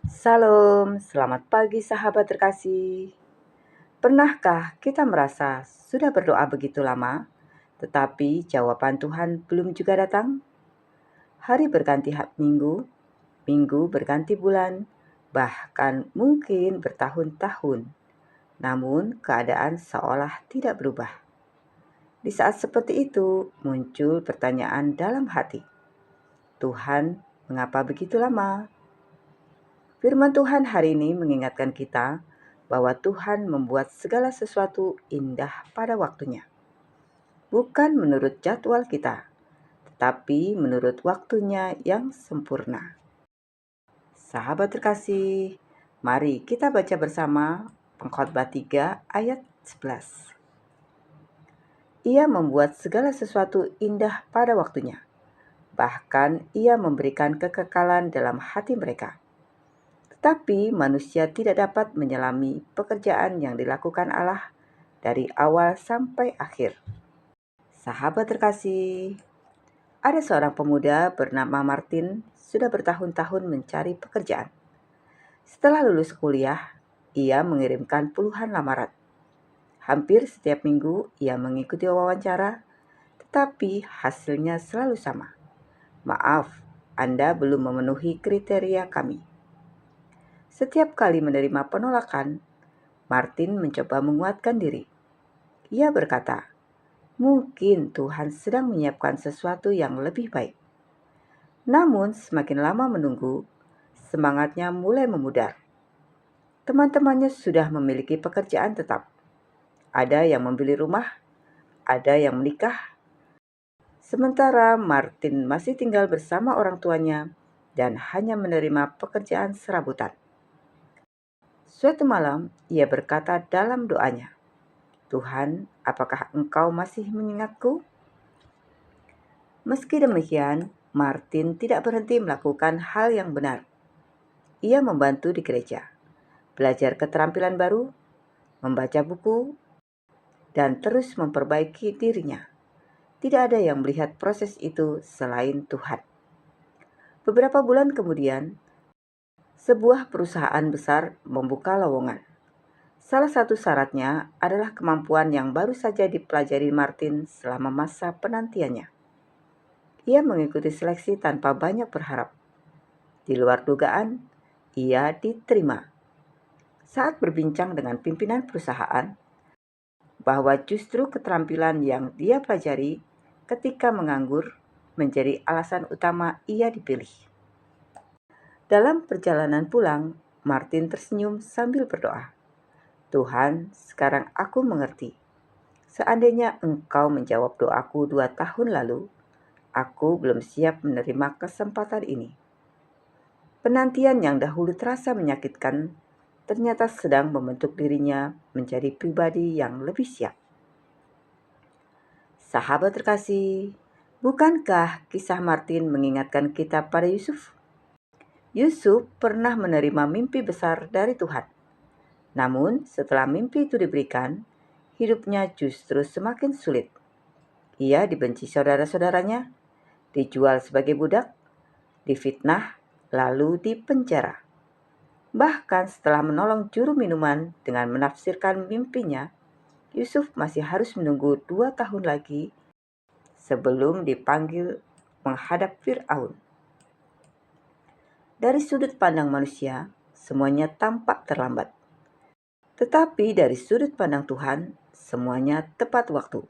Salam, selamat pagi sahabat terkasih. Pernahkah kita merasa sudah berdoa begitu lama, tetapi jawaban Tuhan belum juga datang? Hari berganti minggu, minggu berganti bulan, bahkan mungkin bertahun-tahun. Namun keadaan seolah tidak berubah. Di saat seperti itu muncul pertanyaan dalam hati. Tuhan, mengapa begitu lama? Firman Tuhan hari ini mengingatkan kita bahwa Tuhan membuat segala sesuatu indah pada waktunya. Bukan menurut jadwal kita, tetapi menurut waktunya yang sempurna. Sahabat terkasih, mari kita baca bersama Pengkhotbah 3 ayat 11. Ia membuat segala sesuatu indah pada waktunya. Bahkan ia memberikan kekekalan dalam hati mereka. Tetapi manusia tidak dapat menyelami pekerjaan yang dilakukan Allah dari awal sampai akhir. Sahabat terkasih, ada seorang pemuda bernama Martin sudah bertahun-tahun mencari pekerjaan. Setelah lulus kuliah, ia mengirimkan puluhan lamaran. Hampir setiap minggu ia mengikuti wawancara, tetapi hasilnya selalu sama. Maaf, Anda belum memenuhi kriteria kami. Setiap kali menerima penolakan, Martin mencoba menguatkan diri. Ia berkata, mungkin Tuhan sedang menyiapkan sesuatu yang lebih baik. Namun semakin lama menunggu, semangatnya mulai memudar. Teman-temannya sudah memiliki pekerjaan tetap. Ada yang membeli rumah, ada yang menikah. Sementara Martin masih tinggal bersama orang tuanya dan hanya menerima pekerjaan serabutan. Suatu malam, ia berkata dalam doanya, Tuhan, apakah Engkau masih mengingatku? Meski demikian, Martin tidak berhenti melakukan hal yang benar. Ia membantu di gereja, belajar keterampilan baru, membaca buku, dan terus memperbaiki dirinya. Tidak ada yang melihat proses itu selain Tuhan. Beberapa bulan kemudian, sebuah perusahaan besar membuka lowongan. Salah satu syaratnya adalah kemampuan yang baru saja dipelajari Martin selama masa penantiannya. Ia mengikuti seleksi tanpa banyak berharap. Di luar dugaan, ia diterima. Saat berbincang dengan pimpinan perusahaan, bahwa justru keterampilan yang dia pelajari ketika menganggur menjadi alasan utama ia dipilih. Dalam perjalanan pulang, Martin tersenyum sambil berdoa. Tuhan, sekarang aku mengerti. Seandainya Engkau menjawab doaku 2 tahun lalu, aku belum siap menerima kesempatan ini. Penantian yang dahulu terasa menyakitkan, ternyata sedang membentuk dirinya menjadi pribadi yang lebih siap. Sahabat terkasih, bukankah kisah Martin mengingatkan kita pada Yusuf? Yusuf pernah menerima mimpi besar dari Tuhan. Namun setelah mimpi itu diberikan, hidupnya justru semakin sulit. Ia dibenci saudara-saudaranya, dijual sebagai budak, difitnah, lalu dipenjara. Bahkan setelah menolong juru minuman dengan menafsirkan mimpinya, Yusuf masih harus menunggu 2 tahun lagi sebelum dipanggil menghadap Fir'aun. Dari sudut pandang manusia, semuanya tampak terlambat. Tetapi dari sudut pandang Tuhan, semuanya tepat waktu.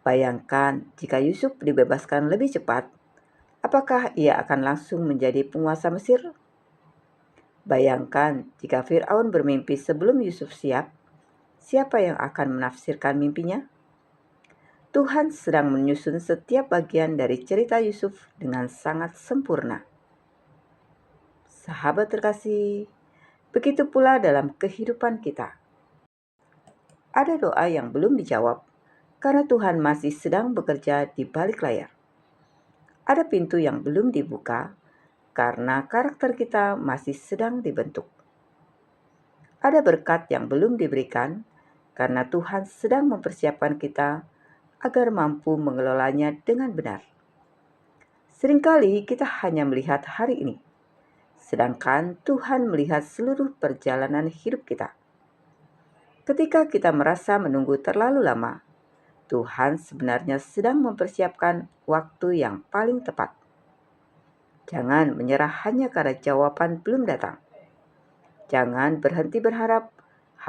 Bayangkan jika Yusuf dibebaskan lebih cepat, apakah ia akan langsung menjadi penguasa Mesir? Bayangkan jika Fir'aun bermimpi sebelum Yusuf siap, siapa yang akan menafsirkan mimpinya? Tuhan sedang menyusun setiap bagian dari cerita Yusuf dengan sangat sempurna. Sahabat terkasih, begitu pula dalam kehidupan kita. Ada doa yang belum dijawab karena Tuhan masih sedang bekerja di balik layar. Ada pintu yang belum dibuka karena karakter kita masih sedang dibentuk. Ada berkat yang belum diberikan karena Tuhan sedang mempersiapkan kita agar mampu mengelolanya dengan benar. Seringkali kita hanya melihat hari ini, sedangkan Tuhan melihat seluruh perjalanan hidup kita. Ketika kita merasa menunggu terlalu lama, Tuhan sebenarnya sedang mempersiapkan waktu yang paling tepat. Jangan menyerah hanya karena jawaban belum datang. Jangan berhenti berharap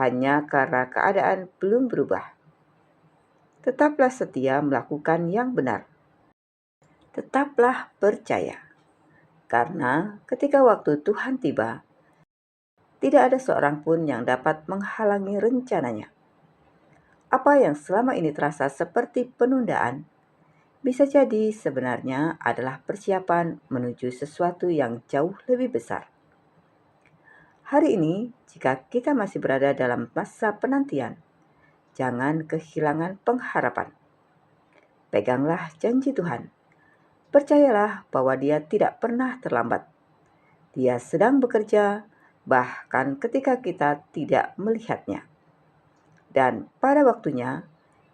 hanya karena keadaan belum berubah. Tetaplah setia melakukan yang benar. Tetaplah percaya. Karena ketika waktu Tuhan tiba, tidak ada seorang pun yang dapat menghalangi rencananya. Apa yang selama ini terasa seperti penundaan, bisa jadi sebenarnya adalah persiapan menuju sesuatu yang jauh lebih besar. Hari ini, jika kita masih berada dalam masa penantian, jangan kehilangan pengharapan. Peganglah janji Tuhan. Percayalah bahwa Dia tidak pernah terlambat. Dia sedang bekerja, bahkan ketika kita tidak melihatnya. Dan pada waktunya,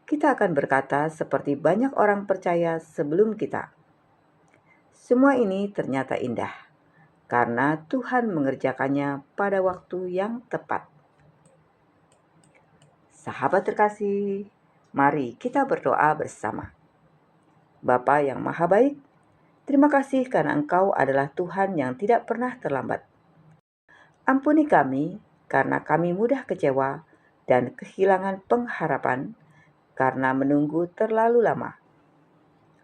kita akan berkata seperti banyak orang percaya sebelum kita. Semua ini ternyata indah, karena Tuhan mengerjakannya pada waktu yang tepat. Sahabat terkasih, mari kita berdoa bersama. Bapa yang Maha Baik, terima kasih karena Engkau adalah Tuhan yang tidak pernah terlambat. Ampuni kami karena kami mudah kecewa dan kehilangan pengharapan karena menunggu terlalu lama.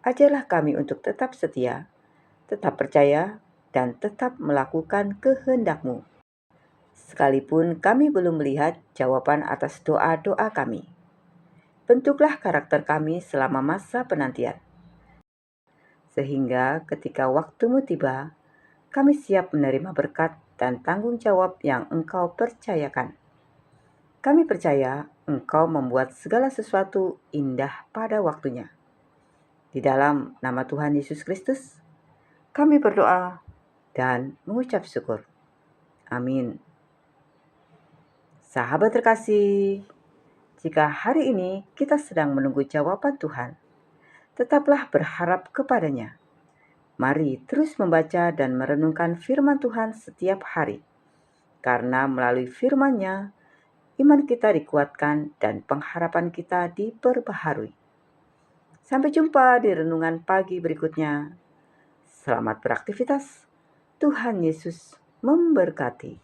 Ajarlah kami untuk tetap setia, tetap percaya, dan tetap melakukan kehendak-Mu. Sekalipun kami belum melihat jawaban atas doa-doa kami. Bentuklah karakter kami selama masa penantian. Sehingga ketika waktu-Mu tiba, kami siap menerima berkat dan tanggung jawab yang Engkau percayakan. Kami percaya Engkau membuat segala sesuatu indah pada waktunya. Di dalam nama Tuhan Yesus Kristus, kami berdoa dan mengucap syukur. Amin. Sahabat terkasih, jika hari ini kita sedang menunggu jawaban Tuhan, tetaplah berharap kepadanya. Mari terus membaca dan merenungkan firman Tuhan setiap hari. Karena melalui firman-Nya, iman kita dikuatkan dan pengharapan kita diperbaharui. Sampai jumpa di renungan pagi berikutnya. Selamat beraktivitas. Tuhan Yesus memberkati.